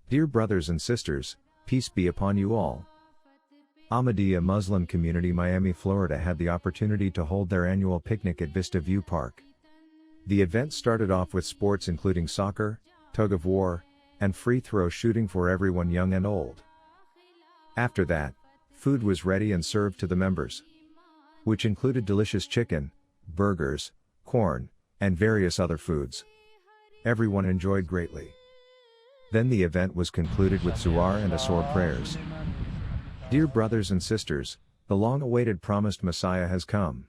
Dear brothers and sisters, peace be upon you all. Ahmadiyya Muslim community Miami, Florida had the opportunity to hold their annual picnic at Vista View Park. The event started off with sports including soccer, tug of war, and free throw shooting for everyone young and old. After that, food was ready and served to the members, which included delicious chicken, burgers, corn, and various other foods. Everyone enjoyed greatly. Then the event was concluded with Zuhr and Asr prayers. Dear brothers and sisters, the long-awaited promised Messiah has come.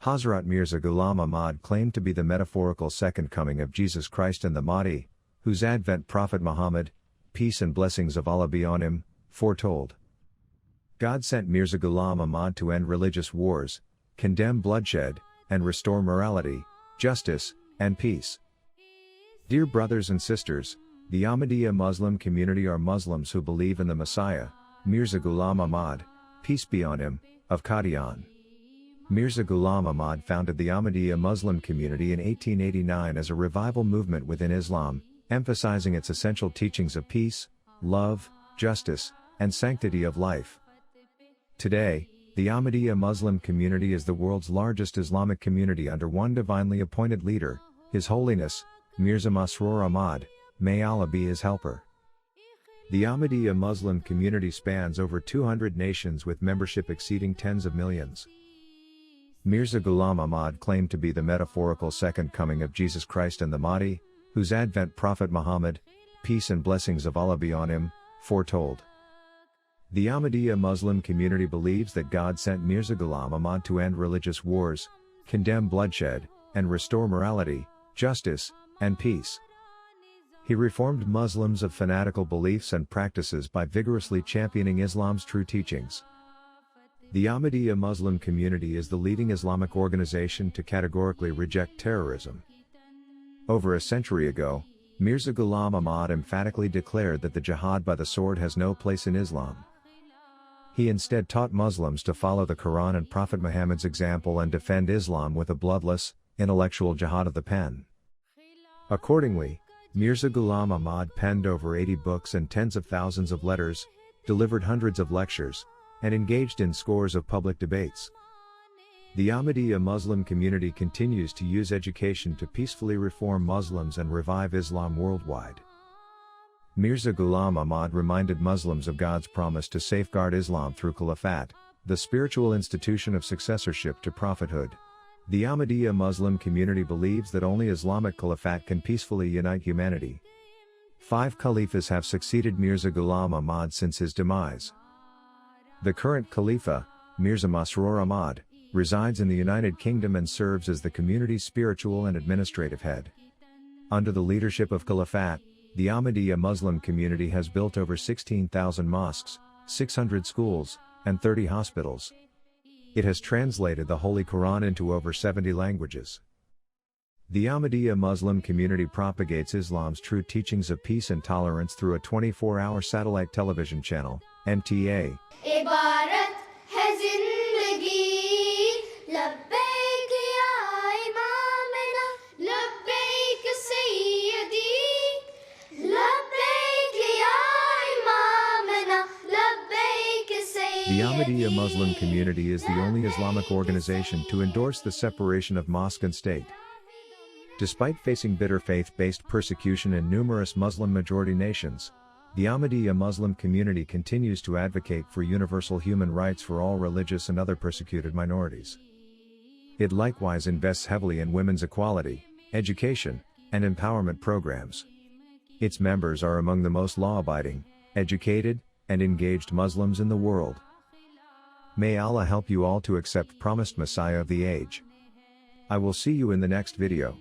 Hazrat Mirza Ghulam Ahmad claimed to be the metaphorical second coming of Jesus Christ and the Mahdi, whose advent Prophet Muhammad, peace and blessings of Allah be on him, foretold. God sent Mirza Ghulam Ahmad to end religious wars, condemn bloodshed, and restore morality, justice, and peace. Dear brothers and sisters, the Ahmadiyya Muslim community are Muslims who believe in the Messiah, Mirza Ghulam Ahmad, peace be on him, of Qadian. Mirza Ghulam Ahmad founded the Ahmadiyya Muslim community in 1889 as a revival movement within Islam, emphasizing its essential teachings of peace, love, justice, and sanctity of life. Today, the Ahmadiyya Muslim community is the world's largest Islamic community under one divinely appointed leader, His Holiness, Mirza Masroor Ahmad, may Allah be his helper. The Ahmadiyya Muslim community spans over 200 nations with membership exceeding tens of millions. Mirza Ghulam Ahmad claimed to be the metaphorical second coming of Jesus Christ and the Mahdi, whose advent Prophet Muhammad, peace and blessings of Allah be on him, foretold. The Ahmadiyya Muslim community believes that God sent Mirza Ghulam Ahmad to end religious wars, condemn bloodshed, and restore morality, justice, and peace. He reformed Muslims of fanatical beliefs and practices by vigorously championing Islam's true teachings. The Ahmadiyya Muslim community is the leading Islamic organization to categorically reject terrorism. Over a century ago, Mirza Ghulam Ahmad emphatically declared that the jihad by the sword has no place in Islam. He instead taught Muslims to follow the Quran and Prophet Muhammad's example and defend Islam with a bloodless, intellectual jihad of the pen. Accordingly, Mirza Ghulam Ahmad penned over 80 books and tens of thousands of letters, delivered hundreds of lectures, and engaged in scores of public debates. The Ahmadiyya Muslim community continues to use education to peacefully reform Muslims and revive Islam worldwide. Mirza Ghulam Ahmad reminded Muslims of God's promise to safeguard Islam through Caliphate, the spiritual institution of successorship to prophethood. The Ahmadiyya Muslim community believes that only Islamic Caliphate can peacefully unite humanity. 5 caliphs have succeeded Mirza Ghulam Ahmad since his demise. The current Khalifa, Mirza Masroor Ahmad, resides in the United Kingdom and serves as the community's spiritual and administrative head. Under the leadership of Caliphate, the Ahmadiyya Muslim community has built over 16,000 mosques, 600 schools, and 30 hospitals. It has translated the Holy Quran into over 70 languages. The Ahmadiyya Muslim community propagates Islam's true teachings of peace and tolerance through a 24-hour satellite television channel, MTA. The Ahmadiyya Muslim community is the only Islamic organization to endorse the separation of mosque and state. Despite facing bitter faith-based persecution in numerous Muslim-majority nations, the Ahmadiyya Muslim community continues to advocate for universal human rights for all religious and other persecuted minorities. It likewise invests heavily in women's equality, education, and empowerment programs. Its members are among the most law-abiding, educated, and engaged Muslims in the world. May Allah help you all to accept promised Messiah of the age. I will see you in the next video.